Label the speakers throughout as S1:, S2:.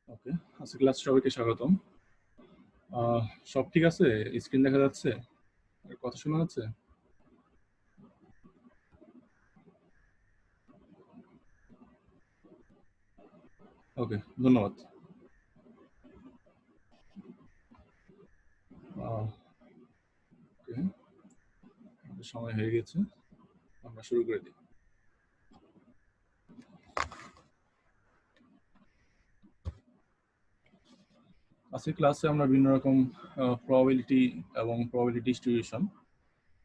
S1: ওকে, আজকে ক্লাস সবাইকে স্বাগতম। আহ, সব ঠিক আছে? স্ক্রিন দেখা যাচ্ছে? আর কথা শোনা যাচ্ছে? ওকে, ধন্যবাদ। আহ, ওকে, আমাদের সময় হয়ে গেছে, আমরা শুরু করে দিই। আজকে ক্লাসে আমরা বিভিন্ন রকম প্রবাবিলিটি এবং প্রবাবিলিটি ডিস্ট্রিবিউশন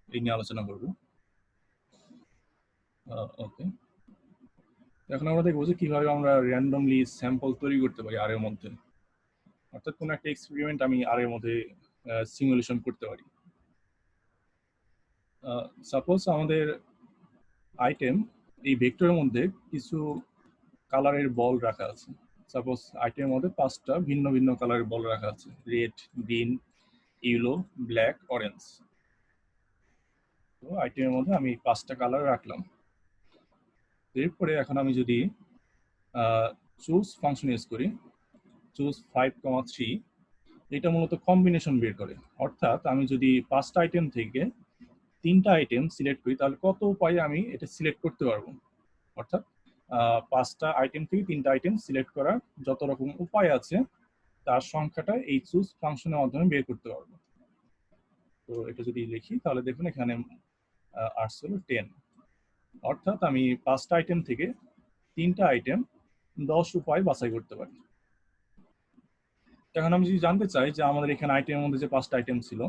S1: এই নিয়ে আলোচনা করব। ওকে, এখন আমরা দেখবো যে কিভাবে আমরা র্যান্ডমলি স্যাম্পল তৈরি করতে পারি আর এর মধ্যে, অর্থাৎ কোনো একটা এক্সপেরিমেন্ট আমি আর এর মধ্যে সিমুলেশন করতে পারি। সাপোজ আমাদের আইটেম এই ভেক্টরের মধ্যে কিছু কালারের বল রাখা আছে। সাপোজ আইটেমের মধ্যে 5টা ভিন্ন ভিন্ন কালারের বল রাখা আছে, red, green, yellow, black, orange. তো আইটেমের মধ্যে আমি 5টা কালার রাখলাম। এরপরে এখন আমি যদি চুজ ফাংশন ইউজ করি, চুজ 5,3, এটা মূলত কম্বিনেশন বের করে। অর্থাৎ আমি যদি 5টা আইটেম থেকে 3টা আইটেম সিলেক্ট করি, তাহলে কত উপায়ে আমি এটা সিলেক্ট করতে পারবো। অর্থাৎ 5টা আইটেম থেকে 3টা আইটেম সিলেক্ট করার যত রকম উপায় আছে তার সংখ্যাটা এই চুজ ফাংশনের মাধ্যমে বের করতে পারবো। তো এটা যদি লিখি তাহলে দেখুন এখানে আসছে হলো 10। অর্থাৎ আমি 5টা আইটেম থেকে 3টা আইটেম 10 উপায় বাছাই করতে পারি। এখন আমি যদি জানতে চাই যে আমাদের এখানে আইটেমের মধ্যে যে 5টা আইটেম ছিল,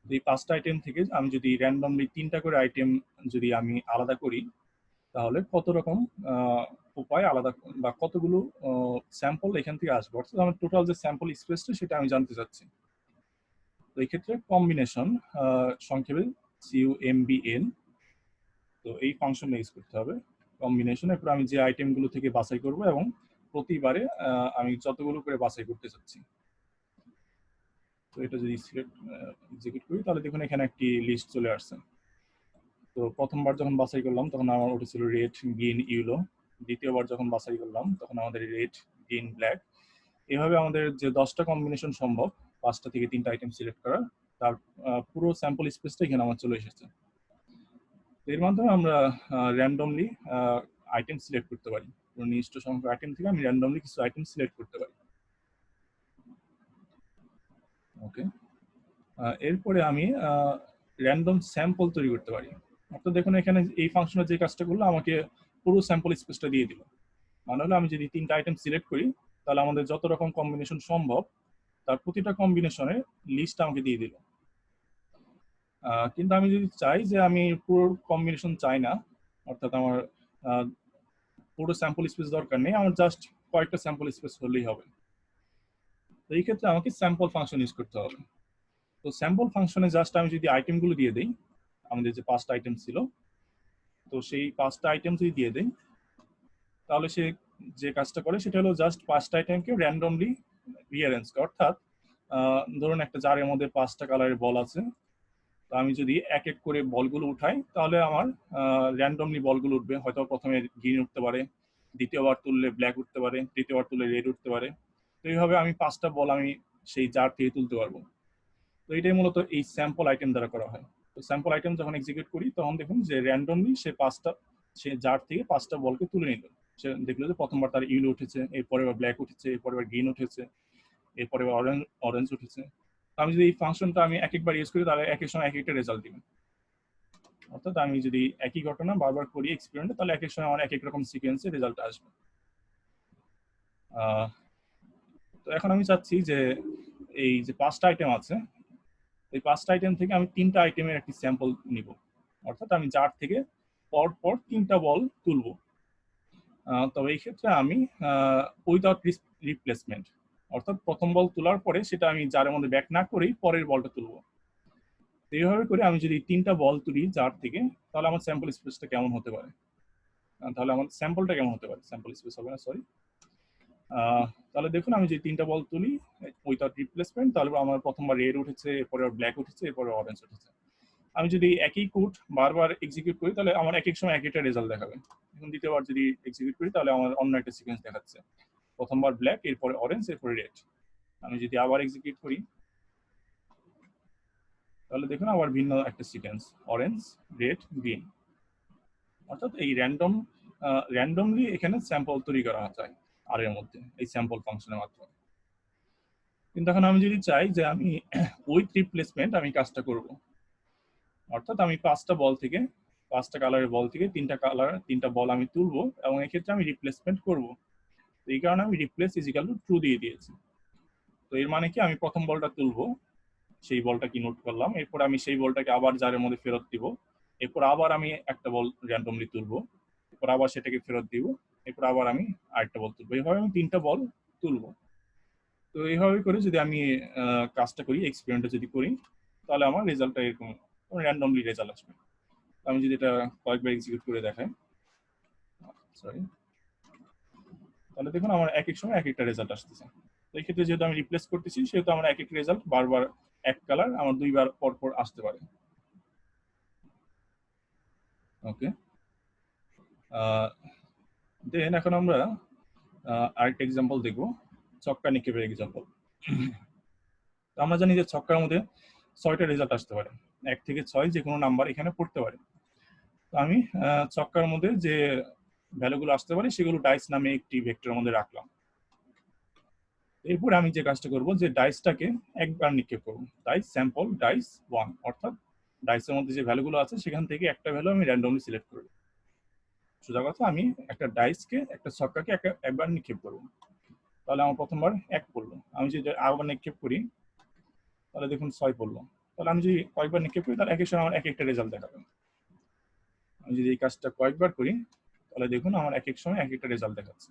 S1: এই 5টা আইটেম থেকে আমি যদি র্যান্ডমলি 3টা করে আইটেম যদি আমি আলাদা করি, তাহলে কত রকম উপায় আলাদা বা কতগুলো স্যাম্পল এখান থেকে আসবে। অর্থাৎ আমার টোটাল যে স্যাম্পল স্পেসটা সেটা আমি জানতে চাচ্ছি। তো এই ক্ষেত্রে কম্বিনেশন, সংক্ষেপে CUMBN, তো এই ফাংশন ইউজ করতে হবে কম্বিনেশন। এরপর আমি যে আইটেমগুলো থেকে বাছাই করব এবং প্রতিবারে আমি যতগুলো করে বাছাই করতে চাচ্ছি। তো এটা যদি এক্সিকিউট করি তাহলে দেখুন এখানে একটি লিস্ট চলে আসছে। তো প্রথমবার যখন বাছাই করলাম তখন আমার উঠেছিল রেড, গ্রিন, ইয়েলো। দ্বিতীয়বার যখন বাছাই করলাম তখন আমাদের রেড, গ্রিন, ব্ল্যাক। এভাবে আমাদের যে 10টা কম্বিনেশন সম্ভব 5টা থেকে 3টা আইটেম সিলেক্ট করা, তার পুরো স্যাম্পল স্পেসটা এখানে আমার চলে এসেছে। এর মাধ্যমে আমরা র্যান্ডমলি আইটেম সিলেক্ট করতে পারি। নির্দিষ্ট সংখ্যক আইটেম থেকে আমি র্যান্ডমলি কিছু আইটেম সিলেক্ট করতে পারি। ওকে, এরপরে আমি র্যান্ডম স্যাম্পল তৈরি করতে পারি। অর্থাৎ দেখুন এখানে এই ফাংশনের যে কাজটা করলো আমাকে পুরো স্যাম্পল স্পেসটা দিয়ে দিল। মানে হলো আমি যদি 3টা আইটেম সিলেক্ট করি তাহলে আমাদের যত রকম কম্বিনেশন সম্ভব তার প্রতিটা কম্বিনেশনের লিস্ট আমাকে দিয়ে দিল। কিন্তু আমি যদি চাই যে আমি পুরো কম্বিনেশন চাই না, অর্থাৎ আমার পুরো স্যাম্পল স্পেস দরকার নেই, আমার জাস্ট কয়েকটা স্যাম্পল স্পেস হলেই হবে। তো এই ক্ষেত্রে আমাকে স্যাম্পল ফাংশন ইউজ করতে হবে। তো স্যাম্পল ফাংশনে জাস্ট আমি যদি আইটেমগুলো দিয়ে দিই, আমাদের যে 5টা আইটেম ছিল, তো সেই 5টা আইটেম যদি দিয়ে দেই তাহলে সে যে কাজটা করে সেটা হলো জাস্ট 5টা আইটেমকে র্যান্ডমলি রিঅ্যারেঞ্জ করা। অর্থাৎ ধরুন একটা জারের মধ্যে 5টা কালারের বল আছে, তো আমি যদি এক এক করে বলগুলো উঠাই তাহলে আমার র্যান্ডমলি বলগুলো উঠবে। হয়তো প্রথমে গ্রিন উঠতে পারে, দ্বিতীয়বার তুললে ব্ল্যাক উঠতে পারে, তৃতীয়বার তুললে রেড উঠতে পারে। তো এইভাবে আমি 5টা বল আমি সেই জার থেকে তুলতে পারবো। তো এটাই মূলত এই স্যাম্পল আইটেম দ্বারা করা হয়। তো স্যাম্পল আইটেম যখন এক্সিকিউট করি তখন দেখুন যে র্যান্ডমলি সে জার থেকে 5টা বলকে তুলে নিল। সে দেখলো যে প্রথমবার তার ইউলো উঠেছে, এরপরে ব্ল্যাক উঠেছে, এরপরে গ্রিন উঠেছে, এরপরে অরেঞ্জ উঠেছে। আমি যদি এই ফাংশনটা আমি এক একবার ইউজ করি তাহলে এক এক সময় এক একটা রেজাল্ট দিবে। অর্থাৎ আমি যদি একই ঘটনা বারবার করি এক্সপেরিমেন্টে তাহলে এক এক সময় আমার এক এক রকম সিকোয়েন্সে রেজাল্ট আসবে। তো এখন আমি চাচ্ছি যে এই যে 5টা আইটেম আছে, এই 5টা আইটেম থেকে আমি 3টা আইটেমের একটি স্যাম্পল নিব। অর্থাৎ আমি জার থেকে পর পর 3টা বল তুলব। তবে এই ক্ষেত্রে আমি উইদাউট রিপ্লেসমেন্ট, অর্থাৎ প্রথম বল তোলার পরে সেটা আমি জারের মধ্যে ব্যাক না করেই পরের বলটা তুলব। এইভাবে করে আমি যদি 3টা বল তুলি জার থেকে তাহলে আমার স্যাম্পল স্পেসটা কেমন হতে পারে, তাহলে আমার স্যাম্পলটা কেমন হতে পারে, স্যাম্পল স্পেস হবে না, সরি। তাহলে দেখুন আমি যদি 3টা বল তুলি উইদাউট রিপ্লেসমেন্ট তাহলে আমার প্রথমবার রেড উঠেছে, এরপরে ব্ল্যাক উঠেছে, এরপরে অরেঞ্জ উঠেছে। আমি যদি একই কোড বারবার এক্সিকিউট করি তাহলে আমার এক এক সময় এক একটা রেজাল্ট দেখাবে। এখন দ্বিতীয়বার যদি এক্সিকিউট করি তাহলে আমার অন্য একটা সিকোয়েন্স দেখাচ্ছে। প্রথমবার ব্ল্যাক, এরপরে অরেঞ্জ, এরপরে রেড। আমি যদি আবার এক্সিকিউট করি তাহলে দেখুন আবার ভিন্ন একটা সিকোয়েন্স, অরেঞ্জ, রেড, গ্রিন। অর্থাৎ এই র্যান্ডমলি এখানে স্যাম্পল তৈরি করা যায় আর এর মধ্যে এই স্যাম্পল ফাংশনের মাধ্যমে। কিন্তু এখন আমি যদি চাই যে আমি উইথ রিপ্লেসমেন্ট আমি কাজটা করব, অর্থাৎ আমি 5টা বল থেকে 5টা কালারের বল থেকে 3টা বল আমি তুলবো এবং এক্ষেত্রে আমি রিপ্লেসমেন্ট করব। তো এই কারণে আমি রিপ্লেস ইজিক্যাল টু ট্রু দিয়ে দিয়েছি। তো এর মানে কি, আমি প্রথম বলটা তুলবো, সেই বলটা কি নোট করলাম, এরপর আমি সেই বলটাকে আবার জারের মধ্যে ফেরত দিব, এরপর আবার আমি একটা বল র্যান্ডমলি তুলবো, এরপর আবার সেটাকে ফেরত দিব, এরপর আবার আমি আরেকটা বল তুলবো, এইভাবে আমি 3টা বল তুলবো। তো এইভাবে করে যদি আমি কাজটা করি, এক্সপেরিমেন্টটা যদি করি, তাহলে আমার রেজাল্টটা এরকম র্যান্ডমলি রেজাল্ট আসবে। আমি যদি এটা কয়েকবার এক্সিকিউট করে দেখাই, সরি, তাহলে দেখুন আমার এক এক সময় এক একটা রেজাল্ট আসতেছে। তো এই ক্ষেত্রে যেহেতু আমি রিপ্লেস করতেছি, সেহেতু আমার এক এক রেজাল্ট বারবার এক কালার আমার 2বার পর পর আসতে পারে। ওকে, দেন এখন আমরা আরেকটা এক্সাম্পল দেখবো, ছক্কা নিক্ষেপের এক্সাম্পল। আমরা জানি যে ছক্কার মধ্যে 6টা রেজাল্ট আসতে পারে, 1 থেকে 6 যে কোনো নাম্বার এখানে পড়তে পারে। তো আমি ছক্কার মধ্যে যে ভ্যালুগুলো আসতে পারে সেগুলো ডাইস নামে একটি ভেক্টরের মধ্যে রাখলাম। এরপর আমি যে কাজটা করব, যে ডাইসটাকে একবার নিক্ষেপ করব, ডাইস স্যাম্পল ডাইস 1, অর্থাৎ ডাইসের মধ্যে যে ভ্যালুগুলো আছে সেখান থেকে একটা ভ্যালু আমি র্যান্ডমলি সিলেক্ট করব। সোজা কথা, আমি একটা ডাইসকে একটা ছক্কাকে একবার নিক্ষেপ করব, তাহলে আমার প্রথমবার 1 পড়লো। আমি যদি আবার নিক্ষেপ করি তাহলে দেখুন 6 পড়লো। তাহলে আমি যদি কয়েকবার নিক্ষেপ করি তাহলে এক এক সময় আমার এক একটা রেজাল্ট দেখাবে। আমি যদি এই কাজটা কয়েকবার করি তাহলে দেখুন আমার এক এক সময় এক একটা রেজাল্ট দেখাচ্ছে।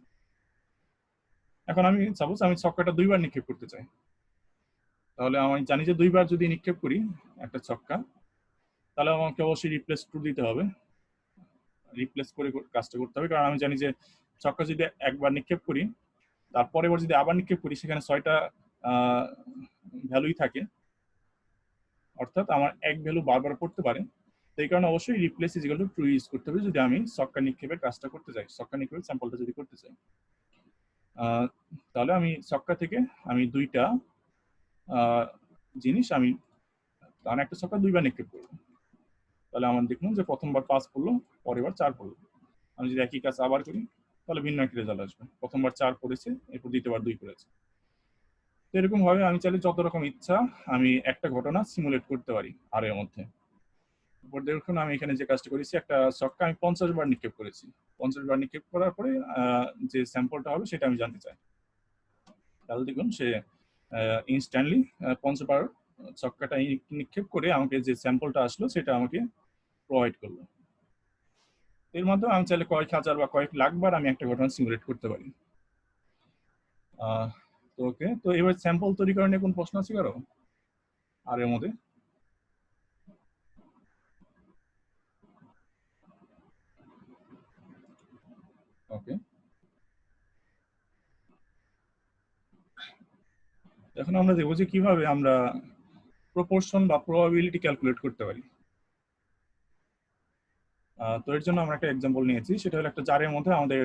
S1: এখন আমি সাপোজ আমি ছক্কাটা 2বার নিক্ষেপ করতে চাই, তাহলে আমি জানি যে 2বার যদি নিক্ষেপ করি একটা ছক্কা, তাহলে আমাকে অবশ্যই রিপ্লেস টু দিতে হবে, রিপ্লেস করে কাজটা করতে হবে। কারণ আমি জানি যে ছক্কা যদি একবার নিক্ষেপ করি, তারপরে এবার যদি আবার নিক্ষেপ করি সেখানে 6টা ভ্যালুই থাকে, অর্থাৎ আমার এক ভ্যালু বারবার পড়তে পারে। তো এই কারণে অবশ্যই replace equal to true use করতে হবে যদি আমি ছক্কা নিক্ষেপের কাজটা করতে চাই, ছক্কা নিক্ষেপের স্যাম্পলটা যদি করতে চাই। তাহলে আমি ছক্কা থেকে আমি 2টা জিনিস আমি, কারণ একটা ছক্কা 2বার নিক্ষেপ করবো, তাহলে আমার দেখুন যে প্রথমবার 5 পড়লো, পরের বার 4 পড়লো। আমি যদি একই কাজ আবার করি তাহলে ভিন্ন একটা রেজাল্ট আসবে, প্রথমবার 4 পড়েছে, এরপর দ্বিতীয়বার 2 পড়েছে। তো এরকম ভাবে আমি চাইলে যত রকম ইচ্ছা আমি একটা ঘটনা সিমুলেট করতে পারি আর এর মধ্যে। এরপর দেখুন আমি এখানে যে কাজটা করেছি, একটা ছক্কা আমি 50 বার নিক্ষেপ করেছি। 50 বার নিক্ষেপ করার পরে যে স্যাম্পলটা হবে সেটা আমি জানতে চাই। তাহলে দেখুন সে ইনস্ট্যান্টলি 50 বার ছক্কাটা নিক্ষেপ করে আমাকে যে স্যাম্পলটা আসলো সেটা আমাকে প্রোভাইড করলো। এর মাধ্যমে আমি চাইলে কয়েক হাজার বা কয়েক লাখ বার আমি একটা ঘটনা সিমুলেট করতে পারি। তো ওকে, তো এবার স্যাম্পল তৈরি করার নিয়ে কোন প্রশ্ন আছে কারো আর এর মধ্যে? ওকে, এখন আমরা দেখবো যে কিভাবে আমরা প্রপোর্শন বা প্রবাবিলিটি ক্যালকুলেট করতে পারি। তো এর জন্য আমরা একটা এক্সাম্পল নিয়েছি, সেটা হলো একটা জারের মধ্যে আমাদের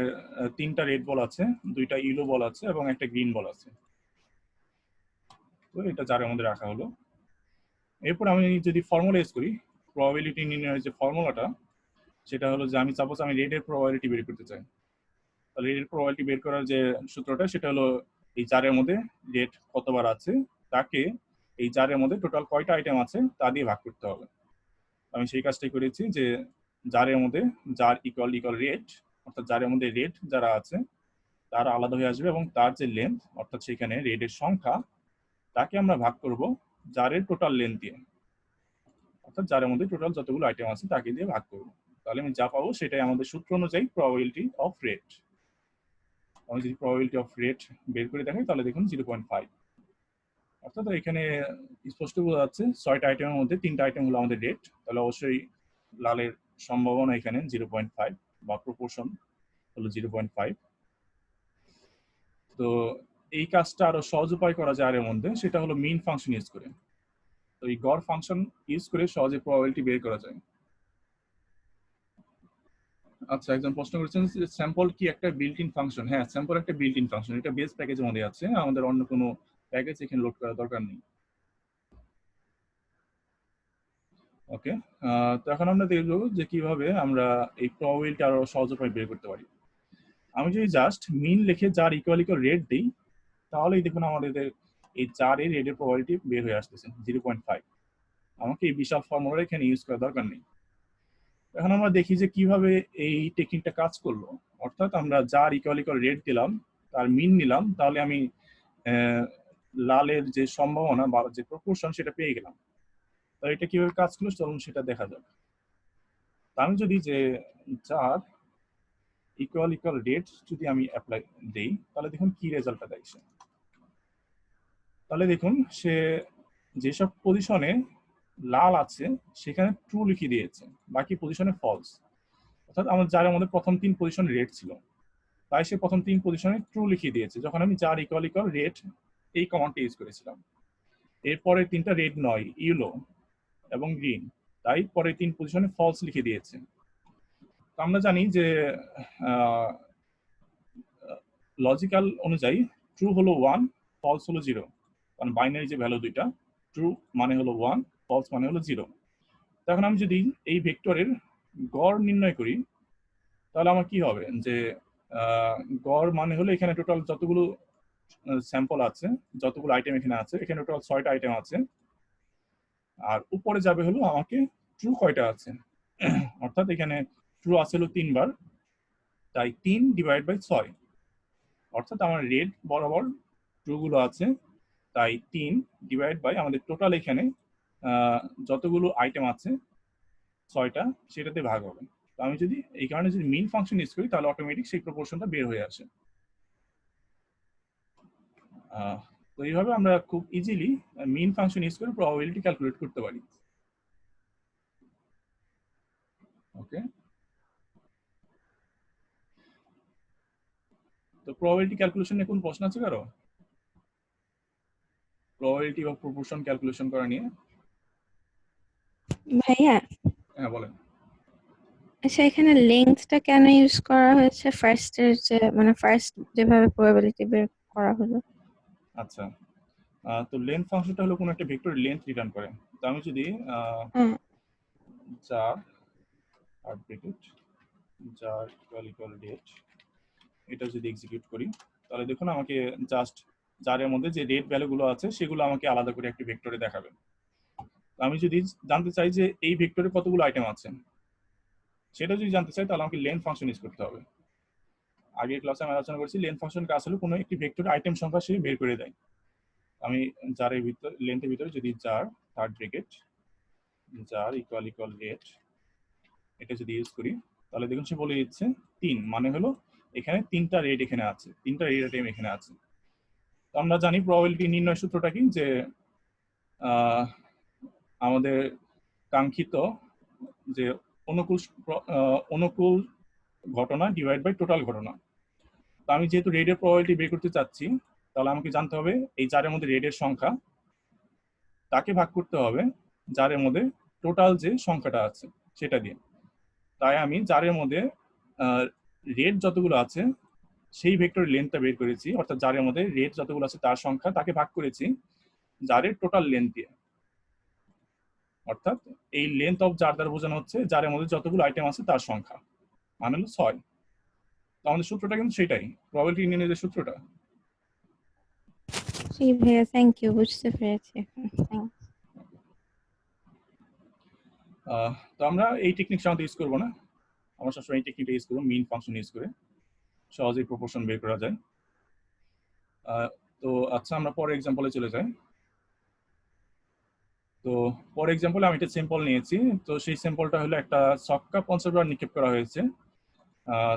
S1: 3টা রেড বল আছে, 2টা ইয়েলো বল আছে এবং একটা গ্রিন বল আছে। তো এটা জারের মধ্যে রাখা হলো। এরপর আমি যদি ফর্মুলা ইউজ করি, প্রবাবিলিটি নির্ণয়ের যে ফর্মুলাটা, সেটা হলো যে আমি সাপোজ আমি রেডের প্রবাবিলিটি বের করতে চাই, তাহলে রেডের প্রবাবিলিটি বের করার যে সূত্রটা সেটা হলো এই জারের মধ্যে রেড কতবার আছে তাকে এই জারের মধ্যে টোটাল কয়টা আইটেম আছে তা দিয়ে ভাগ করতে হবে। আমি সেই কাজটাই করেছি যে জারের মধ্যে জার ইকুয়াল রেড, অর্থাৎ জারের মধ্যে রেড যারা আছে তার আলাদা হয়ে আসবে এবং তার যে লেন্থ, অর্থাৎ সেখানে রেডের সংখ্যা, তাকে আমরা ভাগ করব জারের টোটাল লেন্থ দিয়ে, অর্থাৎ জারের মধ্যে টোটাল যতগুলো আইটেম আছে তাকে দিয়ে ভাগ করব। তাহলে আমি যা পাবো সেটাই আমাদের সূত্র অনুযায়ী প্রবাবিলিটি অফ রেড। আমি যদি প্রবাবিলিটি অফ রেড বের করে দেখাই তাহলে দেখুন 0.5, অর্থাৎ এখানে স্পষ্ট বোঝা যাচ্ছে 6টা আইটেমের মধ্যে 3টা আইটেম হলো আমাদের রেড, তাহলে অবশ্যই লালের সম্ভাবনা এখানে 0.5 বা প্রপোর্শন হলো 0.5। তো এই কাজটা আরো সহজ উপায় করা যায় এর মধ্যে, সেটা হলো মিন ফাংশন ইউজ করে। তো এই গড় ফাংশন ইউজ করে সহজে প্রবাবিলিটি বের করা যায়। আচ্ছা, একজন প্রশ্ন করেছেন যে স্যাম্পল কি একটা বিল্ট ইন ফাংশন? হ্যাঁ, স্যাম্পল একটা বিল্ট ইন ফাংশন। এটা বেস প্যাকেজের মধ্যে আছে, আমাদের অন্য কোনো প্যাকেজ এখানে লোড করার দরকার নেই। ওকে, তো এখন আমরা দেখবো যে কিভাবে আমরা এই প্রবাবিলিটি আরো সহজ উপায় বের করতে পারি। আমি যদি জাস্ট মিন লিখে যার ইকুয়াল ইকুয়াল রেট দিই, তাহলেই দেখুন আমাদের এই 4 এর রেটের প্রবাবিলিটি বের হয়ে আসতেছে 0.5। আমাকে এই বিশাল ফর্মুলা এখানে ইউজ করার দরকার নেই। এখন আমরা দেখি যে কিভাবে এই টেকনিকটা কাজ করলো। অর্থাৎ আমরা যার ইকুয়াল ইকুয়াল রেট দিলাম, তার মিন নিলাম, তাহলে আমি লালের যে সম্ভাবনা বা যে প্রপোর্শন সেটা পেয়ে গেলাম। তো এটা কিভাবে কাজ করলো চলুন সেটা দেখা যাক। আমি যদি যে যার ইকুয়াল ইকুয়াল রেট যদি আমি অ্যাপ্লাই দেই, তাহলে দেখুন কি রেজাল্টটা দেয় সে। তাহলে দেখুন সে যেসব পজিশনে লাল আছে সেখানে ট্রু লিখে দিয়েছে, বাকি পজিশনে ফলস। অর্থাৎ আমার যার মধ্যে প্রথম 3 পজিশন রেড ছিল, তাই সে প্রথম 3 পজিশনে ট্রু লিখিয়ে দিয়েছে যখন আমি যার ইকুয়াল ইকুয়াল রেড এই কমান্ডটা ইউজ করেছিলাম। এরপরে 3টা রেড নয়, ইয়েলো এবং গ্রিন, তাই পরে 3 পজিশনে ফলস লিখে দিয়েছে। তো আমরা জানি যে লজিক্যাল অনুযায়ী ট্রু হলো 1, ফলস হলো 0, কারণ বাইনারি যে ভ্যালু দুইটা, ট্রু মানে হলো 1, ফলস মানে হলো 0। তখন আমি যদি এই ভেক্টরের গড় নির্ণয় করি, তাহলে আমার কি হবে যে গড় মানে হলো এখানে টোটাল যতগুলো স্যাম্পল আছে, যতগুলো আইটেম এখানে আছে, এখানে টোটাল 6টা আইটেম আছে, আর উপরে যাবে হলো আমাকে ট্রু কয়টা আছে। অর্থাৎ এখানে ট্রু আছে হলো 3 বার, তাই 3 ডিভাইড বাই 6, অর্থাৎ আমার রেড বরাবর ট্রু গুলো আছে, তাই 3 ডিভাইড বাই আমাদের টোটাল এখানে যতগুলো আইটেম আছে 6টা, সেটাতে ভাগ হবে। তো আমি যদি এই কারণে যদি মিন ফাংশন ইউজ করি, তাহলে অটোমেটিক সেই প্রপোর্শনটা বের হয়ে আসে। তো এইভাবে আমরা খুব ইজিলি মিন ফাংশন ইউজ করে প্রবাবিলিটি ক্যালকুলেট করতে পারি। ওকে, তো প্রবাবিলিটি ক্যালকুলেশন নিয়ে কোন প্রশ্ন আছে কারো? প্রবাবিলিটি বা প্রপোর্শন ক্যালকুলেশন করা নিয়ে?
S2: ভাইয়া,
S1: হ্যাঁ বলেন।
S2: আচ্ছা এখানে লেন্থটা কেন ইউজ করা হয়েছে ফার্স্টের যে মানে ফার্স্ট যেভাবে প্রবাবিলিটি বের করা হলো?
S1: আচ্ছা, তো লেন্থ ফাংশনটা হলো কোন একটা ভেক্টরের লেন্থ রিটার্ন করে। তো আমি যদি
S2: হ্যাঁ,
S1: যার আর ব্র্যাকেট যার ইকুয়াল ইকুয়াল রেট এটা যদি এক্সিকিউট করি, তাহলে দেখুন আমাকে জাস্ট যারের মধ্যে যে রেট ভ্যালুগুলো আছে সেগুলো আমাকে আলাদা করে একটি ভেক্টরে দেখাবে। আমি যদি জানতে চাই যে এই ভেক্টরে কতগুলো আইটেম আছে, সেটা যদি জানতে চাই, তাহলে আমাকে লেন্থ ফাংশন ইউজ করতে হবে। আগের ক্লাসে আমি আলোচনা করেছি লেন্থ ফাংশন কাজ হলো কোনো একটি ভেক্টরের আইটেম সংখ্যা সে বের করে দেয়। আমি যার ভিতরে লেন্থের ভিতরে যদি যার থার্ড ব্র্যাকেট যার ইকুয়াল ইকুয়াল রেট এটা যদি ইউজ করি, তাহলে দেখুন সে বলে দিচ্ছে 3, মানে হলো এখানে 3টা রেট এখানে আছে, 3টা রেট আইটেম এখানে আছে। তো আমরা জানি প্রবাবিলিটি নির্ণয় সূত্রটা কি, যে আমাদের কাঙ্ক্ষিত যে অনুকূল অনুকূল ঘটনা ডিভাইড বাই টোটাল ঘটনা। তো আমি যেহেতু রেডের প্রবাবিলিটি বের করতে চাচ্ছি, তাহলে আমাকে জানতে হবে এই যারের মধ্যে রেডের সংখ্যা, তাকে ভাগ করতে হবে যারের মধ্যে টোটাল যে সংখ্যাটা আছে সেটা দিয়ে। তাই আমি যারের মধ্যে রেড যতগুলো আছে সেই ভেক্টরের লেন্থটা বের করেছি, অর্থাৎ যারের মধ্যে রেড যতগুলো আছে তার সংখ্যা, তাকে ভাগ করেছি যারের টোটাল লেন্থ দিয়ে। অর্থাৎ এই লেন্থ অফ যার দ্বারা বোঝানো হচ্ছে যারের মধ্যে যতগুলো আইটেম আছে তার সংখ্যা, মানে হলো 6। তো আমাদের সূত্রটা কিন্তু সেটাই, প্রবাবিলিটি নির্ণয়ের যে সূত্রটা।
S2: জি ভাইয়া, থ্যাংক ইউ, বুঝতে পেরেছি এখন। থ্যাংক
S1: তো আমরা এই টেকনিক সাধারণত ইউজ করবো না, আমরা সবসময় এই টেকনিকটা ইউজ করবো, মিন ফাংশন ইউজ করে সহজেই প্রপোর্শন বের করা যায়। তো আচ্ছা, আমরা পরের এক্সাম্পলে চলে যাই। তো পরের এক্সাম্পলে আমি একটা স্যাম্পল নিয়েছি। তো সেই স্যাম্পলটা হলো একটা ছক্কা 50 বার নিক্ষেপ করা হয়েছে।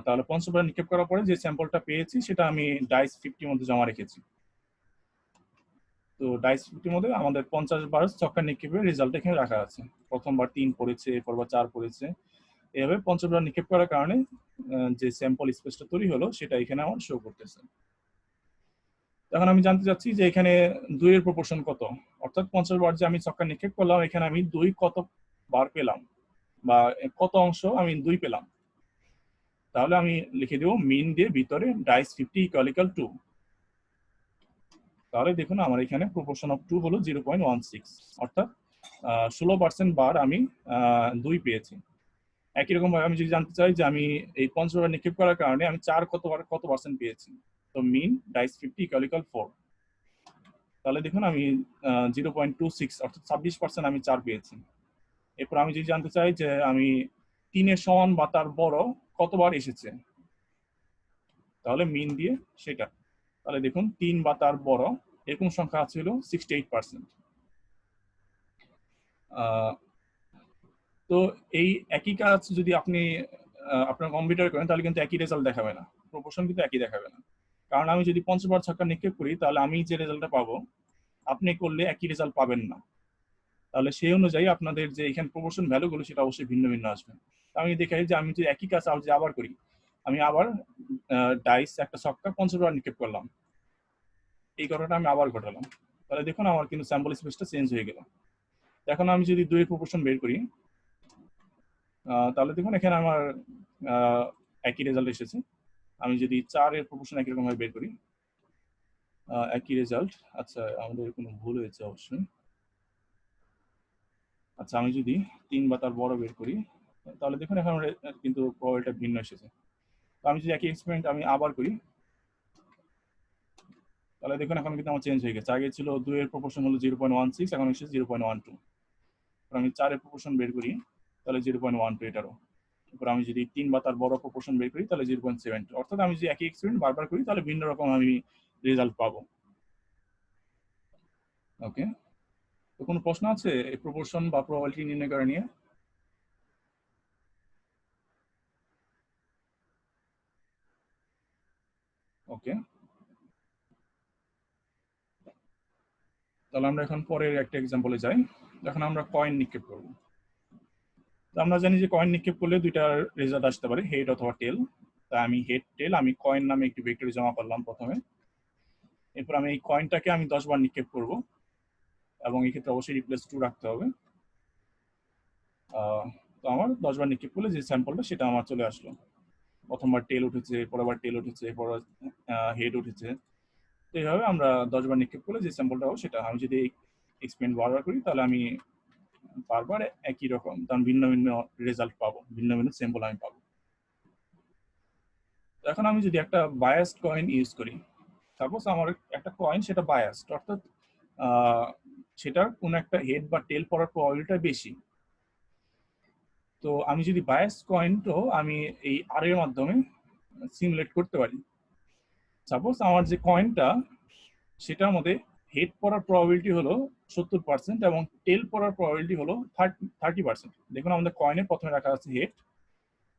S1: তাহলে 50 বার নিক্ষেপ করার পরে যে স্যাম্পলটা পেয়েছি সেটা আমি ডাইস 50 মধ্যে জমা রেখেছি। তো ডাইস 50 মধ্যে আমাদের 50 বার ছক্কা নিক্ষেপের রেজাল্ট এখানে রাখা আছে। প্রথমবার 3 পড়েছে, এরপরবার 4 পড়েছে, এভাবে 50 বার নিক্ষেপ করার কারণে যে স্যাম্পল স্পেসটা তৈরি হলো সেটা এখানে আমার শো করতেছে। এখন আমি জানতে চাচ্ছি যে এখানে 2 এর প্রপোর্শন কত, অর্থাৎ 50 বার যে আমি ছক্কা নিক্ষেপ করলাম এখানে আমি 2 কত বার পেলাম, বা কত অংশ আমি 2 পেলাম। তাহলে আমি লিখে দেবো মিন দিয়ে ভিতরে ডাইস 50 ইকুয়াল টু। তাহলে দেখুন আমার এখানে প্রপোর্শন অফ 2 হলো 0.16, অর্থাৎ 16% বার আমি 2 পেয়েছি। একই রকম ভাবে আমি যদি জানতে চাই যে আমি এই 50 বার নিক্ষেপ করার কারণে আমি 4 কত পার্সেন্ট পেয়েছি, তো মিন ডাইস 50 ইকুয়াল 4। তাহলে দেখুন আমি 0.26 অর্থাৎ 26% আমি 4 পেয়েছি। এরপর আমি যদি জানতে চাই যে আমি 3 সমান বা তার বড় কতবার এসেছে, তাহলে মিন দিয়ে সেটা। তাহলে দেখুন 3 বা তার বড় এরকম সংখ্যা ছিল 68%। তো এই একই কাজ যদি আপনি আপনার কম্পিউটার করেন তাহলে কিন্তু একই রেজাল্ট দেখাবে না, প্রপোর্শন কিন্তু একই দেখাবে না। কারণ আমি যদি 50 বার ছক্কা নিক্ষেপ করি তাহলে আমি যে রেজাল্টটা পাবো আপনি করলে একই রেজাল্ট পাবেন না। তাহলে সেই অনুযায়ী আপনাদের যে এখানে প্রপোর্শন ভ্যালুগুলো সেটা অবশ্যই ভিন্ন ভিন্ন আসবে। আমি দেখাই যে আমি যদি একই কাজ আবার করি, আমি আবার ডাইস একটা ছক্কা 50 বার নিক্ষেপ করলাম, এই ঘটনাটা আমি আবার ঘটালাম, তাহলে দেখুন আমার কিন্তু স্যাম্পল স্পেসটা চেঞ্জ হয়ে গেল। এখন আমি যদি 2 এর প্রপোর্শন বের করি তাহলে দেখুন এখানে আমার একই রেজাল্ট এসেছে। আমি যদি 4 এর প্রপোর্শন একই রকম ভাবে বের করি একই রেজাল্ট। আচ্ছা আমাদের কোনো ভুল হয়েছে অবশ্যই। আচ্ছা আমি যদি 3 বা তার বড় বের করি তাহলে দেখুন এখন কিন্তু প্রবাবিলিটি ভিন্ন এসেছে। তো আমি যদি একই এক্সপেরিমেন্ট আমি আবার করি তাহলে দেখুন এখন কিন্তু আমার চেঞ্জ হয়ে গেছে। আগে ছিল 2 এর প্রপোর্শন হলো 0.16, এখন এসেছে 0.12। আমি 4 এর প্রপোর্শন বের করি তাহলে 0.12 এটারও। এরপর আমি যদি 3 বা তার বড় প্রপোর্শন বের করি তাহলে 0.7। অর্থাৎ আমি যদি একই এক্সপেরিমেন্ট বারবার করি তাহলে ভিন্ন রকম আমি রেজাল্ট পাবো। ওকে, তো কোনো প্রশ্ন আছে এই প্রপোর্শন বা প্রবাবিলিটি নির্ণয় করা নিয়ে? ওকে, তাহলে আমরা এখন পরের একটা এক্সাম্পলে যাই। এখন আমরা কয়েন নিক্ষেপ করব। তো আমরা জানি যে কয়েন নিক্ষেপ করলে দুইটা রেজাল্ট আসতে পারে, হেড অথবা টেল। তাই আমি হেড টেল আমি কয়েন নামে একটি ভেক্টরে জমা করলাম প্রথমে। এরপর আমি এই কয়েনটাকে আমি 10 বার নিক্ষেপ করব এবং এই ক্ষেত্রে অবশ্যই রিপ্লেস 2 রাখতে হবে। তো আমার 10 বার নিক্ষেপ করলে যে স্যাম্পলটা সেটা আমার চলে আসলো। প্রথমবার টেল উঠেছে, পরেরবার টেল উঠেছে, পর হেড উঠেছে। তো এইভাবে আমরা 10 বার নিক্ষেপ করলে যে স্যাম্পলটা হবে সেটা। আমি যদি এক্সপেরিমেন্ট বারবার করি তাহলে আমি বারবার একই রকম কারণ ভিন্ন ভিন্ন রেজাল্ট পাবো, ভিন্ন ভিন্ন স্যাম্পল আমি পাবো। এখন আমি যদি একটা বায়াসড কয়েন ইউজ করি, সাপোজ আমার একটা কয়েন সেটা বায়াসড, অর্থাৎ সেটার কোন একটা হেড বা টেল পড়ার প্রবাবিলিটিটা বেশি। তো আমি যদি বায়াসড কয়েনটাও আমি এই আর এর মাধ্যমে সিমুলেট করতে পারি। সাপোজ আমার যে কয়েনটা সেটার মধ্যে হেড পড়ার প্রবাবিলিটি হলো 70% এবং টেল পড়ার প্রবাবিলিটি হলো 30%। দেখুন আমাদের কয়েনে প্রথমে রাখা আছে হেড,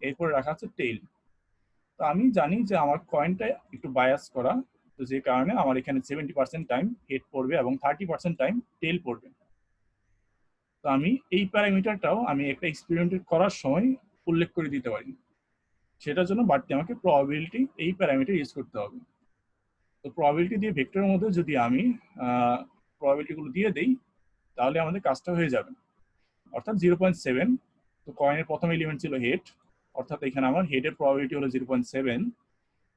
S1: এরপরে রাখা আছে টেল। তো আমি জানি যে আমার কয়েনটা একটু বায়াস করা, তো যে কারণে আমার এখানে 70% টাইম হেড পড়বে এবং 30% টাইম টেল পড়বে। তো আমি এই প্যারামিটারটাও আমি একটা এক্সপেরিমেন্ট করার সময় উল্লেখ করে দিতে পারি। সেটার জন্য বাড়তি আমাকে প্রবাবিলিটি এই প্যারামিটার ইউজ করতে হবে। তো প্রবাবিলিটি দিয়ে ভেক্টরের মধ্যে যদি আমি প্রবাবিলিটিগুলো দিয়ে দেই তাহলে আমাদের কাজটা হয়ে যাবে। অর্থাৎ 0.7, তো কয়েনের প্রথম এলিমেন্ট ছিল হেড, অর্থাৎ এখানে আমার হেডের প্রবাবিলিটি হলো 0.7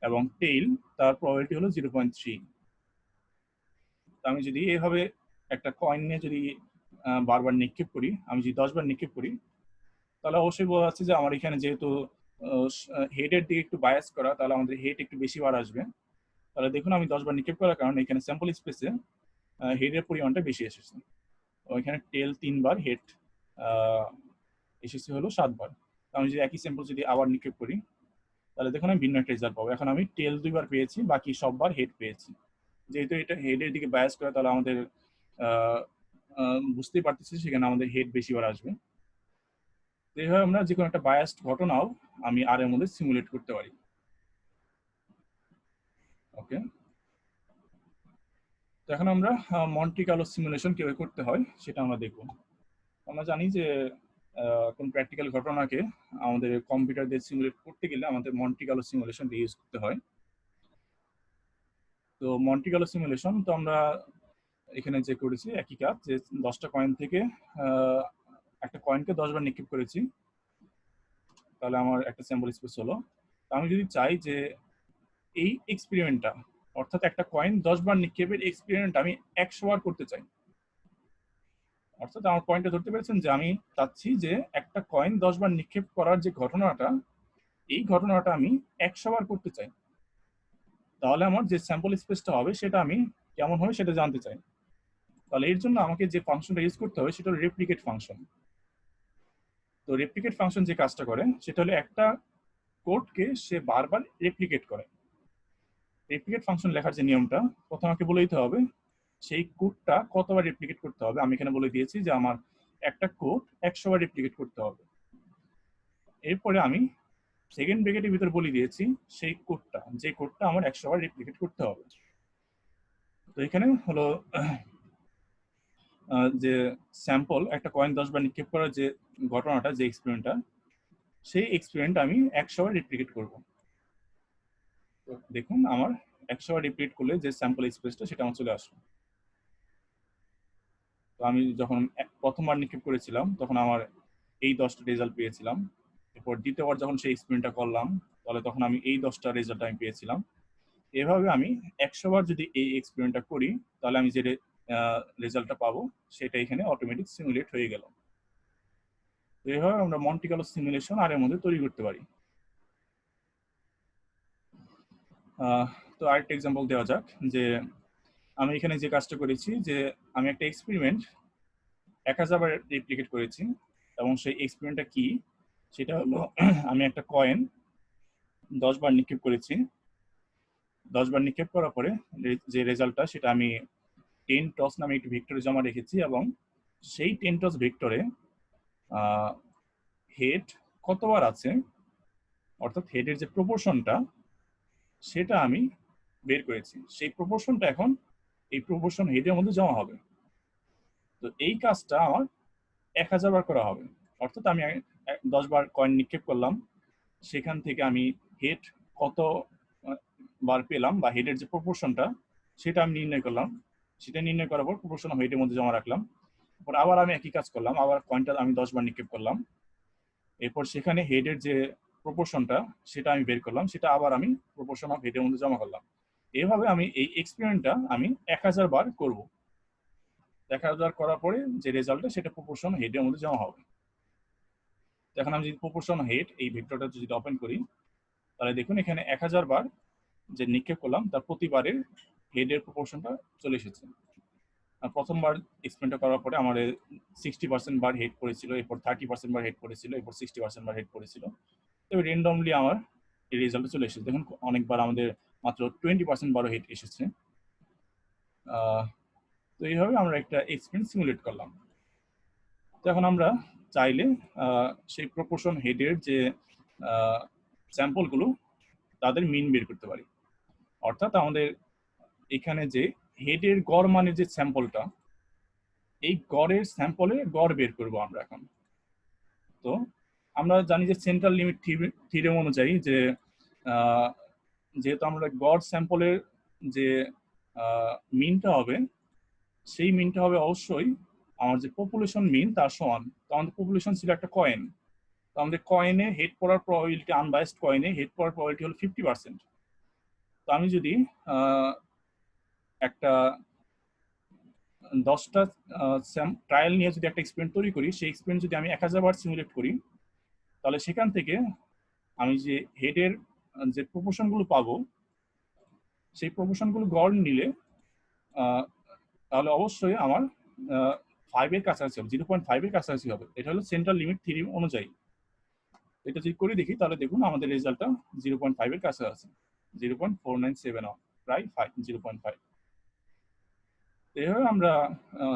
S1: এবং টেইল তার প্রবাবিলিটি হলো 0.3। আমি যদি এইভাবে একটা কয়েন নিয়ে যদি বারবার নিক্ষেপ করি, আমি যদি 10 বার নিক্ষেপ করি তাহলে অবশ্যই বোঝা যাচ্ছে যে আমার এখানে যেহেতু হেডের দিকে একটু বায়াস করা, তাহলে আমাদের হেড একটু বেশি বার আসবে। তাহলে দেখুন আমি 10 বার নিক্ষেপ করার কারণে এখানে স্যাম্পল স্পেসে হেডের পরিমাণটা বেশি এসেছে। ওইখানে টেল 3 বার, হেড এসেছে হলো 7 বার। আমি যদি একই স্যাম্পল যদি আবার নিক্ষেপ করি তাহলে দেখুন আমি ভিন্ন একটা রেজাল্ট পাবো। এখন আমি টেল 2 বার পেয়েছি, বাকি সববার হেড পেয়েছি। যেহেতু এটা হেডের দিকে বায়াস করে তাহলে আমাদের বুঝতেই পারতেছি সেখানে আমাদের হেড বেশি বার আসবে। এইভাবে আমরা যে কোনো একটা বায়াসড ঘটনাও আমি আর এর মধ্যে সিমুলেট করতে পারি। ওকে, তো এখন আমরা মন্টি কার্লো সিমুলেশন কিভাবে করতে হয় সেটা আমরা দেখব। আমরা জানি যে কোন প্র্যাকটিক্যাল ঘটনাকে আমাদের কম্পিউটার দিয়ে সিমুলেট করতে গেলে আমাদের মন্টি কার্লো সিমুলেশন ইউজ করতে হয়। তো মন্টি কার্লো সিমুলেশন তো আমরা এখানে যে করেছি একই কাজ, যে 10টা কয়েন থেকে একটা কয়েনকে 10 বার নিক্ষেপ করেছি, তাহলে আমার একটা স্যাম্পল স্পেস হলো। আমি যদি চাই যে এই এক্সপেরিমেন্টটা, অর্থাৎ একটা কয়েন 10 বার নিক্ষেপের এক্সপেরিমেন্ট আমি 100 বার করতে চাই, অর্থাৎ আমার পয়েন্টটা ধরতে পেরেছেন যে আমি চাচ্ছি যে একটা কয়েন 10 বার নিক্ষেপ করার যে ঘটনাটা, এই ঘটনাটা আমি 100 বার করতে চাই। তাহলে আমার যে স্যাম্পল স্পেসটা হবে সেটা আমি কেমন হবে সেটা জানতে চাই। তাহলে এর জন্য আমাকে যে ফাংশনটা ইউজ করতে হবে সেটা হলো রেপ্লিকেট ফাংশন। তো রেপ্লিকেট ফাংশন যে কাজটা করে সেটা হলো একটা কোডকে সে বারবার রেপ্লিকেট করে। রেপ্লিকেট ফাংশন লেখার যে নিয়মটা, প্রথমে আমাকে বলে দিতে হবে সেই কোডটা কতবার রেপ্লিকেট করতে হবে। আমি এখানে বলে দিয়েছি যে আমার একটা কোড 100 বার রেপ্লিকেট করতে হবে। এরপরে আমি সেকেন্ড ব্র্যাকেটের ভিতর বলে দিয়েছি সেই কোডটা, যে কোডটা আমার 100 বার রেপ্লিকেট করতে হবে। তো এখানে হলো যে স্যাম্পল একটা কয়েন 10 বার নিক্ষেপ করার যে ঘটনাটা, যে এক্সপেরিমেন্টটা, সেই এক্সপেরিমেন্ট আমি 100 বার রেপ্লিকেট করব। তো দেখুন আমার 100 বার রিপিট করলে যে স্যাম্পল স্পেসটা সেটা আমার চলে আসলো। তো আমি যখন প্রথমবার নিক্ষেপ করেছিলাম তখন আমার এই 10টা রেজাল্ট পেয়েছিলাম। এরপর দ্বিতীয়বার যখন সেই এক্সপেরিমেন্টটা করলাম তাহলে তখন আমি এই 10টা রেজাল্ট আমি পেয়েছিলাম। এভাবে আমি 100 বার যদি এই এক্সপেরিমেন্টটা করি তাহলে আমি যে রেজাল্টটা পাবো সেটা এখানে অটোমেটিক সিমুলেট হয়ে গেল। তো এইভাবে আমরা মন্টি কার্লো সিমুলেশন আর এর মধ্যে তৈরি করতে পারি। তো আরেকটা এক্সাম্পল দেওয়া যাক যে আমি এখানে যে কাজটা করেছি যে আমি একটা এক্সপেরিমেন্ট 1000 বার রেপ্লিকেট করেছি এবং সেই এক্সপেরিমেন্টটা কি সেটা হলো আমি একটা কয়েন 10 বার নিক্ষেপ করেছি। 10 বার নিক্ষেপ করার পরে যে রেজাল্টটা সেটা আমি 10 টস নামে একটি ভেক্টরে জমা রেখেছি এবং সেই 10 টস ভেক্টরে হেড কতবার আছে, অর্থাৎ হেডের যে প্রপোর্শনটা সেটা আমি বের করেছি। সেই প্রপোর্শনটা এখন এই প্রপোর্শন হেডের মধ্যে জমা হবে। তো এই কাজটা আমার 1000 বার করা হবে। অর্থাৎ আমি 10 বার কয়েন নিক্ষেপ করলাম, সেখান থেকে আমি হেড কত বার পেলাম বা হেডের যে প্রপোর্শনটা সেটা আমি নির্ণয় করলাম। সেটা নির্ণয় করার পর প্রপোর্শন হেডের মধ্যে জমা রাখলাম। এরপর আবার আমি একই কাজ করলাম, আবার কয়েনটা আমি 10 বার নিক্ষেপ করলাম। এরপর সেখানে হেডের যে প্রপোর্শনটা সেটা আমি বের করলাম, সেটা আবার আমি প্রপোর্শন অফ হেডের মধ্যে জমা করলাম। এভাবে আমি এই এক্সপেরিমেন্টটা আমি 1000 বার করব। 1000 করার পরে যে রেজাল্টটা সেটা প্রপোর্শন হেডের মধ্যে জমা হবে। এখন আমি যদি প্রপোর্শন হেড এই ভেক্টরটা যদি ওপেন করি তাহলে দেখুন এখানে 1000 বার যে নিক্ষেপ করলাম তার প্রতিবারের হেডের প্রপোর্শনটা চলে এসেছে। প্রথমবার এক্সপেরিমেন্টটা করার পরে আমার 60% বার হেড করেছিল, এরপর 30% বার হেড করেছিল, এরপর 60% বার হেড করেছিল। তবে র্যান্ডমলি আমার এই রেজাল্টটা চলে এসেছে। দেখুন অনেকবার আমাদের মাত্র 20% বারও হেড এসেছে। তো এইভাবে আমরা একটা এক্সপেরিমেন্ট সিমুলেট করলাম। তো এখন আমরা চাইলে সেই প্রপোর্শন হেডের যে স্যাম্পলগুলো তাদের মিন বের করতে পারি। অর্থাৎ আমাদের এখানে যে হেডের গড় মানের যে স্যাম্পলটা, এই গড়ের স্যাম্পলে গড় বের করব আমরা এখন। তো আমরা জানি যে সেন্ট্রাল লিমিট থিওরেম অনুযায়ী যে যেহেতু আমরা গড় স্যাম্পলের যে মিনটা হবে সেই মিনটা হবে অবশ্যই আমার যে পপুলেশন মিন তার সমান। তো আমাদের পপুলেশন ছিল একটা কয়েন, তো আমাদের কয়েনে হেড পড়ার প্রবাবিলিটি, আনবায়াসড কয়েনে হেড পড়ার প্রবাবিলিটি হলো 50%। তো আমি যদি একটা 10টা ট্রায়াল নিয়ে যদি একটা এক্সপেরিমেন্ট তৈরি করি, সেই এক্সপেরিমেন্ট যদি আমি 1000 বার সিমুলেট করি তাহলে সেখান থেকে আমি যে হেডের যে প্রপোর্শনগুলো পাবো সেই প্রপোর্শনগুলো গড় নিলে তাহলে অবশ্যই আমার 5 এর কাছাকাছি হবে, 0.5 এর কাছাকাছি হবে। এটা হলো সেন্ট্রাল লিমিট থিওরি অনুযায়ী। এটা যদি করে দেখি তাহলে দেখুন আমাদের রেজাল্টটা 0.5 এর কাছাকাছি, 0.497, প্রায় 0.5। এইভাবে আমরা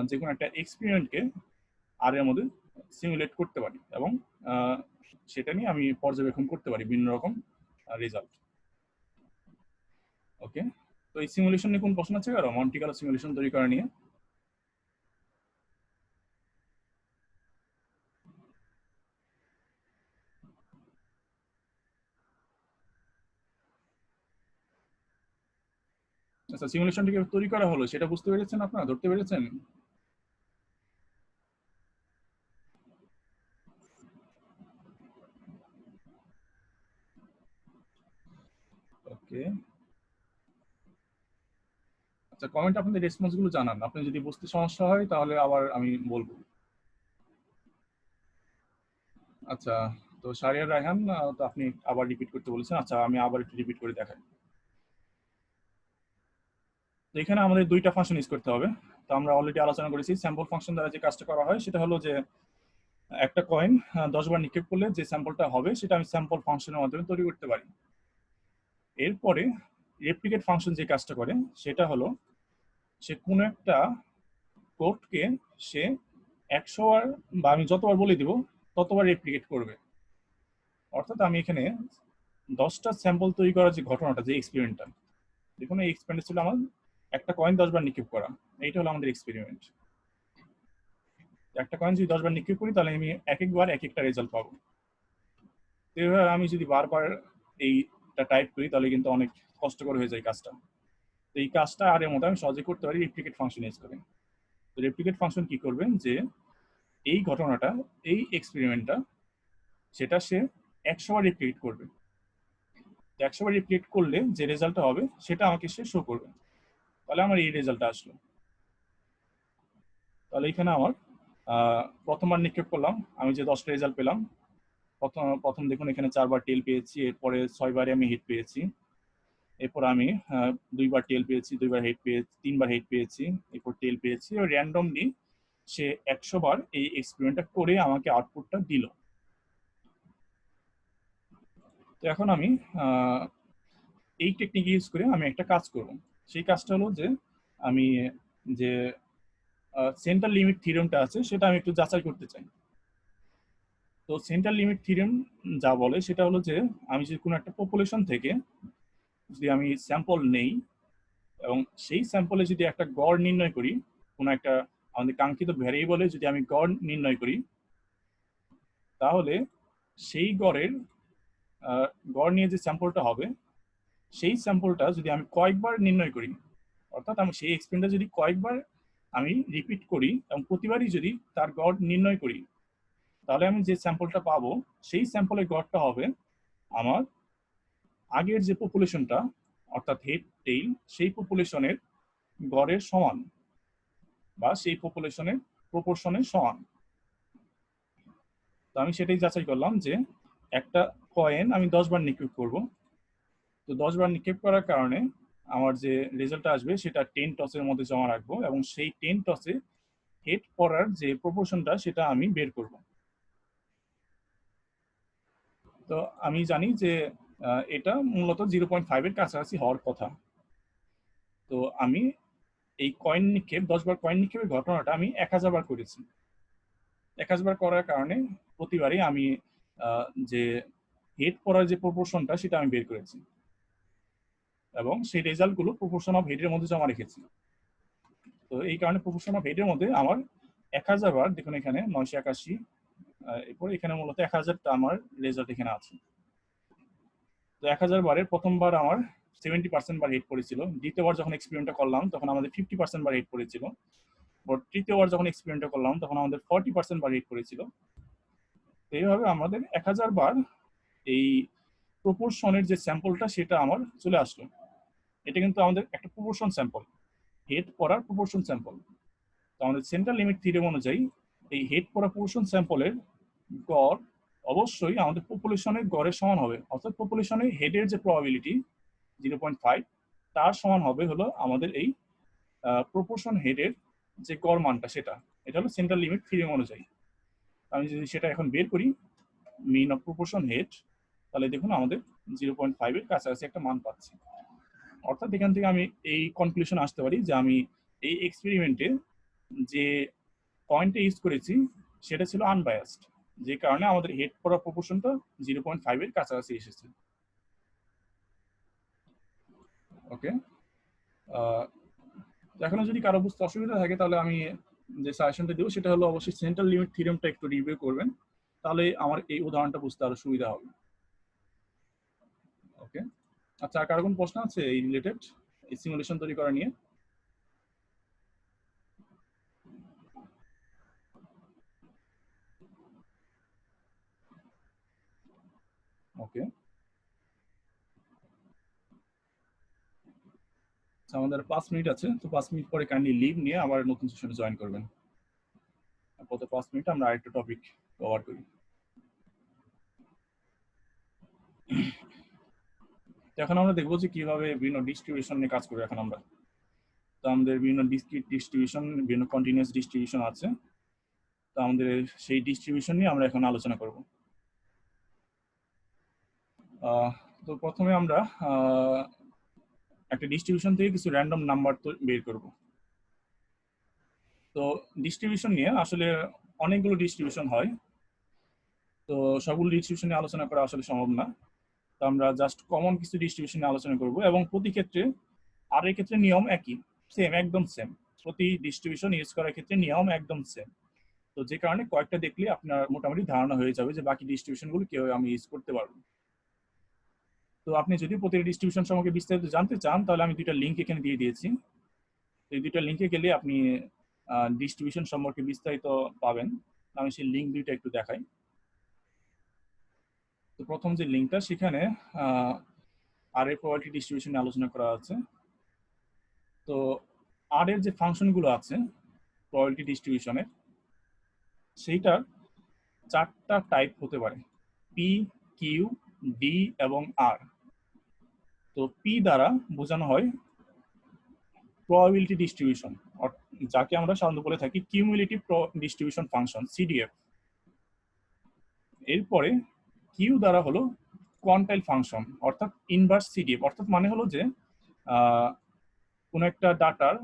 S1: যে কোনো একটা এক্সপেরিমেন্টকে আর এর মধ্যে সিমুলেট করতে পারি এবং সেটা নিয়ে আমি পর্যবেক্ষণ করতে পারি বিভিন্ন রকম রেজাল্ট। ওকে, তো এই সিমুলেশন নিয়ে কোন প্রশ্ন আছে কারো, মন্টি কার্লো সিমুলেশন তৈরি করা নিয়ে? আচ্ছা, সিমুলেশনটি তৈরি করা হলো সেটা বুঝতে পেরেছেন আপনারা, ধরতে পেরেছেন? ওকে, আচ্ছা কমেন্ট আপনাদের রেসপন্স গুলো জানান, আপনি যদি বুঝতে সমস্যা হয় তাহলে আবার আমি বলবো। আচ্ছা, তো শারিয়ার রায়হান, তো আপনি আবার রিপিট করতে বলেছেন, আচ্ছা আমি আবার একটু রিপিট করে দেখাই। তো এখানে আমাদের দুইটা ফাংশন ইউজ করতে হবে। তো আমরা অলরেডি আলোচনা করেছি স্যাম্পল ফাংশন দ্বারা যে কাজটা করা হয় সেটা হলো যে একটা কয়েন 10 বার নিক্ষেপ করলে যে স্যাম্পলটা হবে সেটা আমি স্যাম্পল ফাংশনের মাধ্যমে তৈরি করতে পারি। এরপরে রেপ্লিকেট ফাংশন যে কাজটা করে সেটা হলো সে কোনো একটা কোডকে সে 100 বার বা আমি যতবার বলে দিব ততবার রেপ্লিকেট করবে। অর্থাৎ আমি এখানে 10টা স্যাম্পল তৈরি করার যে ঘটনাটা, যে এক্সপেরিমেন্টটা, দেখুন এই এক্সপেরিমেন্ট ছিল আমার একটা কয়েন 10 বার নিক্ষেপ করা, এইটা হলো আমাদের এক্সপেরিমেন্ট। একটা কয়েন যদি 10 বার নিক্ষেপ করি তাহলে আমি এক একবার এক একটা রেজাল্ট পাবো। এভাবে আমি যদি বারবার এইটা টাইপ করি তাহলে কিন্তু অনেক কষ্টকর হয়ে যায় কাজটা। তো এই কাজটা আর এর মধ্যে আমি সহজে করতে পারি রেপ্লিকেট ফাংশন ইউজ করে। তো রেপ্লিকেট ফাংশন কি করবে যে এই ঘটনাটা, এই এক্সপেরিমেন্টটা, সেটা সে 100 বার রেপ্লিকেট করবে। 100 বার রেপ্লিকেট করলে যে রেজাল্টটা হবে সেটা আমাকে সে শো করবে। তাহলে আমার এই রেজাল্টটা আসলো। তাহলে এখানে আমার প্রথমবার নিক্ষেপ করলাম, আমি যে 10টা রেজাল্ট পেলাম, প্রথম প্রথম দেখুন এখানে 4 বার টেল পেয়েছি, এরপরে 6 বারে আমি হিট পেয়েছি, এরপর আমি 2 বার টেল পেয়েছি, 2 বার হেড পেয়েছি, 3 বার হেড পেয়েছি, এরপর টেল পেয়েছি। র্যান্ডমলি সে 100 বার এই এক্সপেরিমেন্টটা করে আমাকে আউটপুটটা দিল। তো এখন আমি এই টেকনিক ইউজ করে আমি একটা কাজ করব। সেই কাজটা হলো যে আমি যে সেন্ট্রাল লিমিট থিওরেমটা আছে সেটা আমি একটু যাচাই করতে চাই। তো সেন্ট্রাল লিমিট থিওরেম যা বলে সেটা হলো যে আমি যদি কোনো একটা পপুলেশন থেকে যদি আমি স্যাম্পল নেই এবং সেই স্যাম্পলে যদি একটা গড় নির্ণয় করি, কোনো একটা আমাদের কাঙ্ক্ষিত ভ্যারিয়েবলে যদি আমি গড় নির্ণয় করি, তাহলে সেই গড়ের গড় নিয়ে যে স্যাম্পলটা হবে সেই স্যাম্পলটা যদি আমি কয়েকবার নির্ণয় করি, অর্থাৎ আমি সেই এক্সপেরিমেন্টটা যদি কয়েকবার আমি রিপিট করি এবং প্রতিবারই যদি তার গড় নির্ণয় করি, তাহলে আমি যে স্যাম্পলটা পাবো সেই স্যাম্পলের গড়টা হবে আমার আগের যে পপুলেশনটা, অর্থাৎ হেড টেইল, সেই পপুলেশনের গড়ের সমান বা সেই পপুলেশনের প্রপোর্শনের সমান। তো আমি সেটাই যাচাই করলাম যে একটা কয়েন আমি 10 বার নিক্ষেপ করব। তো 10 বার নিক্ষেপ করার কারণে আমার যে রেজাল্ট আসবে সেটা 10 টসের মধ্যে জমা রাখবো এবং সেই 10 টসে হেড পড়ার যে প্রপোর্শনটা সেটা আমি বের করব। তো আমি জানি যে এটা মূলত 0.5 এর কাছাকাছি হওয়ার কথা। তো আমি এই কয়েন নিক্ষেপ 10 বার কয়েন নিক্ষেপের ঘটনাটা আমি 1000 বার করেছি। 1000 বার করার কারণে প্রতিবারই আমি যে হেড পড়ার যে প্রপোর্শনটা সেটা আমি বের করেছি এবং সেই রেজাল্টগুলো প্রপোর্শন অফ হেডের মধ্যে জমা রেখেছি। তো এই কারণে প্রপোর্শন অফ হেডের মধ্যে আমার 1000 বার, দেখুন এখানে 981, এরপর এখানে মূলত 1000টা আমার রেজাল্ট এখানে আছে। তো 1000 বারের প্রথমবার আমার 70% বার হিট পড়েছিল, দ্বিতীয়বার যখন এক্সপেরিমেন্টটা করলাম তখন আমাদের 50% বার হিট পড়েছিল, তৃতীয়বার যখন এক্সপেরিমেন্টটা করলাম তখন আমাদের 40% বার হিট পড়েছিল। তো এইভাবে আমাদের 1000 বার এই প্রপোর্শনের যে স্যাম্পলটা সেটা আমার চলে আসলো। এটা কিন্তু আমাদের একটা প্রপোর্শন স্যাম্পল, হেড পড়ার প্রপোর্শন স্যাম্পল। তো আমাদের সেন্ট্রাল লিমিট থিওরেম অনুযায়ী এই হেড পড়া প্রপোর্শন স্যাম্পলের গড় অবশ্যই আমাদের পপুলেশনের গড়ের সমান হবে, অর্থাৎ পপুলেশনের হেডের যে প্রবাবিলিটি 0.5 তার সমান হবে হলো আমাদের এই প্রপোর্শন হেডের যে গড় মানটা, সেটা এটা হলো সেন্ট্রাল লিমিট থিওরেম অনুযায়ী। আমি যদি সেটা এখন বের করি মিন অফ প্রপোর্শন হেড, তাহলে দেখুন আমাদের 0.5 এর কাছাকাছি একটা মান পাচ্ছি। অর্থাৎ এখান থেকে আমি এই কনক্লুশন আসতে পারি যে আমি এই এক্সপেরিমেন্টে যে পয়েন্টটা ইউজ করেছি সেটা ছিল আনবায়াসড, যে কারণে আমাদের হেড পড়া প্রপোর্শনটা 0.5 এর কাছাকাছি এসেছে। ওকে, এখনো যদি কারো বুঝতে অসুবিধা থাকে তাহলে আমি যে সাজেশনটা দেবো সেটা হলো অবশ্যই সেন্ট্রাল লিমিট থিওরেমটা একটু রিভিউ করবেন, তাহলে আমার এই উদাহরণটা বুঝতে আরো সুবিধা হবে। ওকে, আচ্ছা আর কারো কোনো প্রশ্ন আছে এই রিলেটেড, এই সিমুলেশন তৈরি করা নিয়ে? ওকে, আচ্ছা, আমাদের 5 মিনিট আছে, তো 5 মিনিট পরে কাইন্ডলি লিভ নিয়ে আবার নতুন সেশনে জয়েন করবেন। আপাতত 5 মিনিট আমরা আরেকটা টপিক কভার করি। এখন আমরা দেখবো যে কিভাবে বিভিন্ন ডিস্ট্রিবিউশন নিয়ে কাজ করবো এখন আমরা। তো আমাদের বিভিন্ন ডিসক্রিট ডিস্ট্রিবিউশন, বিভিন্ন কন্টিনিউয়াস ডিস্ট্রিবিউশন আছে। তো আমাদের সেই ডিস্ট্রিবিউশন নিয়ে আমরা এখন আলোচনা করব। তো প্রথমে আমরা একটা ডিস্ট্রিবিউশন থেকে কিছু র্যান্ডম নাম্বার তো বের করব। তো ডিস্ট্রিবিউশন নিয়ে আসলে অনেকগুলো ডিস্ট্রিবিউশন হয়, তো সবগুলো ডিস্ট্রিবিউশন নিয়ে আলোচনা করা আসলে সম্ভব না। তো আমরা জাস্ট কমন কিছু ডিস্ট্রিবিউশন নিয়ে আলোচনা করব, এবং প্রতি ক্ষেত্রে আর এর ক্ষেত্রে নিয়ম একই, সেম, একদম সেম। প্রতি ডিস্ট্রিবিউশন ইউজ করার ক্ষেত্রে নিয়ম একদম সেম। তো যে কারণে কয়েকটা দেখলে আপনার মোটামুটি ধারণা হয়ে যাবে যে বাকি ডিস্ট্রিবিউশনগুলো কিভাবে আমি ইউজ করতে পারবো। তো আপনি যদি প্রতিটি ডিস্ট্রিবিউশন সম্পর্কে বিস্তারিত জানতে চান, তাহলে আমি দুইটা লিঙ্ক এখানে দিয়ে দিয়েছি। এই দুইটা লিঙ্কে গেলে আপনি ডিস্ট্রিবিউশন সম্পর্কে বিস্তারিত পাবেন। আমি সেই লিঙ্ক দুইটা একটু দেখাই। তো প্রথম যে লিঙ্কটা, সেখানে আর এর প্রবাবিলিটি ডিস্ট্রিবিউশন নিয়ে আলোচনা করা আছে। তো আর এর যে ফাংশনগুলো আছে প্রবাবিলিটি ডিস্ট্রিবিউশনের, সেইটার 4টা টাইপ হতে পারে, পি, কিউ, ডি এবং আর। তো পি দ্বারা বোঝানো হয় প্রবাবিলিটি ডিস্ট্রিবিউশন, যাকে আমরা সাধারণত বলে থাকি কিউমুলেটিভ ডিস্ট্রিবিউশন ফাংশন, সিডিএফ। এরপরে কিউ দ্বারা হলো কোয়ান্টাইল ফাংশন, অর্থাৎ ইনভার্স সিডিএফ। অর্থাৎ মানে হলো যে কোনো একটা ডাটার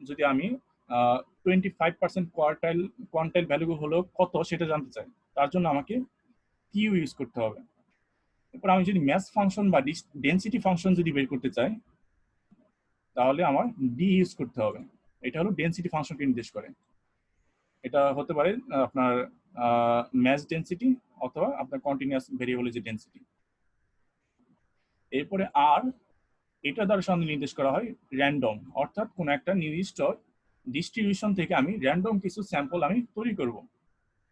S1: যদি আমি 25% কোয়ান্টাইল ভ্যালু হলো কত সেটা জানতে চাই, তার জন্য আমাকে কিউ ইউজ করতে হবে। এরপর আমি যদি ম্যাথ ফাংশন বা ডেনসিটি ফাংশন যদি বের করতে চাই, তাহলে আমার ডি ইউজ করতে হবে। এটা হলো ডেনসিটি ফাংশনকে নির্দেশ করে। এটা হতে পারে আপনার ম্যাথ ডেনসিটি অথবা আপনার কন্টিনিউয়াস ভেরিয়েবলের যে ডেনসিটি। এরপরে আর, এটা দ্বারা সাধারণত নির্দেশ করা হয় র্যান্ডম, অর্থাৎ কোনো একটা নির্দিষ্ট ডিস্ট্রিবিউশন থেকে আমি র্যান্ডম কিছু স্যাম্পল আমি তৈরি করব,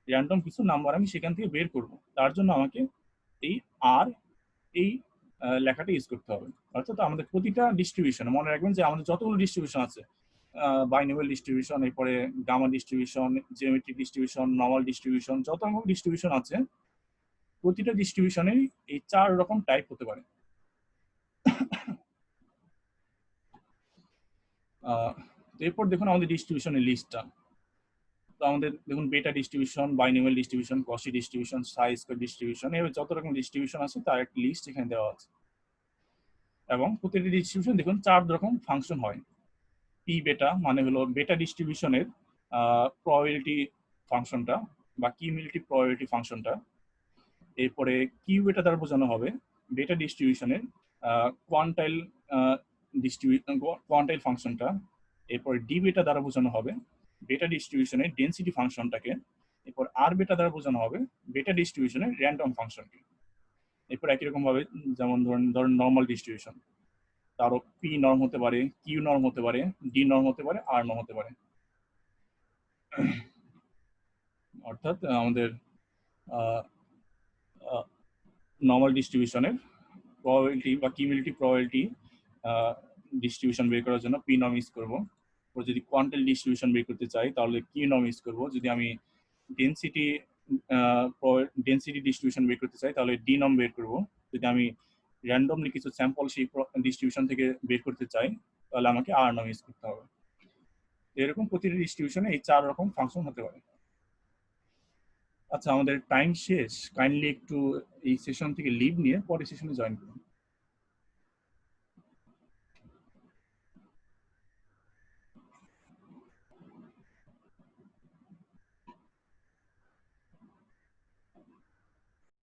S1: র্যান্ডম কিছু নাম্বার আমি সেখান থেকে বের করব। তার জন্য আমাকে এই আর, এই লেখাটা ইউজ করতে হবে। অর্থাৎ আমাদের প্রতিটা ডিস্ট্রিবিউশন, মনে রাখবেন যে আমাদের যতগুলো ডিস্ট্রিবিউশন আছে, বাইনোমিয়াল ডিস্ট্রিবিউশন, এরপরে gamma distribution, geometric distribution, normal distribution, যত রকম ডিস্ট্রিবিউশন আছে, প্রতিটা ডিস্ট্রিবিউশনের এই 4 রকম টাইপ হতে পারে। এরপর দেখুন আমাদের ডিস্ট্রিবিউশনের লিস্টটা। তো আমাদের দেখুন বেটা ডিস্ট্রিবিউশন, বাইনোমিয়াল ডিস্ট্রিবিউশন, কসি ডিস্ট্রিবিউশন, সাই স্কয়ার ডিস্ট্রিবিউশন, এভাবে যত রকম ডিস্ট্রিবিউশন আছে তার একটা লিস্ট এখানে দেওয়া আছে। এবং প্রতিটি ডিস্ট্রিবিউশন দেখুন 4 রকম ফাংশন হয়। পি বেটা মানে হলো বেটা ডিস্ট্রিবিউশনের প্রবাবিলিটি ফাংশনটা বা কিউমুলেটিভ প্রবাবিলিটি ফাংশনটা। এরপরে কিউ বেটা দ্বারা বোঝানো হবে বেটা ডিস্ট্রিবিউশনের কোয়ান্টাইল কোয়ান্টাইল ফাংশনটা। এরপর ডি বেটা দ্বারা বোঝানো হবে বেটা ডিস্ট্রিবিউশনের ডেনসিটি ফাংশনটাকে। এরপর আর বেটা দ্বারা বোঝানো হবে বেটা ডিস্ট্রিবিউশনের র্যান্ডম ফাংশনকে। এরপর একই রকম ভাবে, যেমন ধরুন নর্মাল ডিস্ট্রিবিউশন, তারও পি নর্ম হতে পারে, কিউ নর্ম হতে পারে, ডি নর্ম হতে পারে, আর নর্ম হতে পারে। অর্থাৎ আমাদের নর্মাল ডিস্ট্রিবিউশনের প্রবাবিলিটি বা কিউমুলেটিভ প্রবাবিলিটি ডিস্ট্রিবিউশন বের করার জন্য পি নর্ম ইউজ করবো। যদি কোয়ান্টাইল ডিস্ট্রিবিউশন বের করতে চাই তাহলে কিউ নর্ম ইউজ করবো। যদি আমি ডেনসিটি ডিস্ট্রিবিউশন বের করতে চাই তাহলে ডি নর্ম বের করবো। যদি আমি র্যান্ডমলি কিছু স্যাম্পল সেই ডিস্ট্রিবিউশন থেকে বের করতে চাই তাহলে আমাকে আর নর্ম ইউজ করতে হবে। এরকম প্রতিটি ডিস্ট্রিবিউশনে এই 4 রকম ফাংশন হতে পারে। আচ্ছা, আমাদের টাইম শেষ, কাইন্ডলি একটু এই সেশন থেকে লিভ নিয়ে পরের সেশনে জয়েন করুন।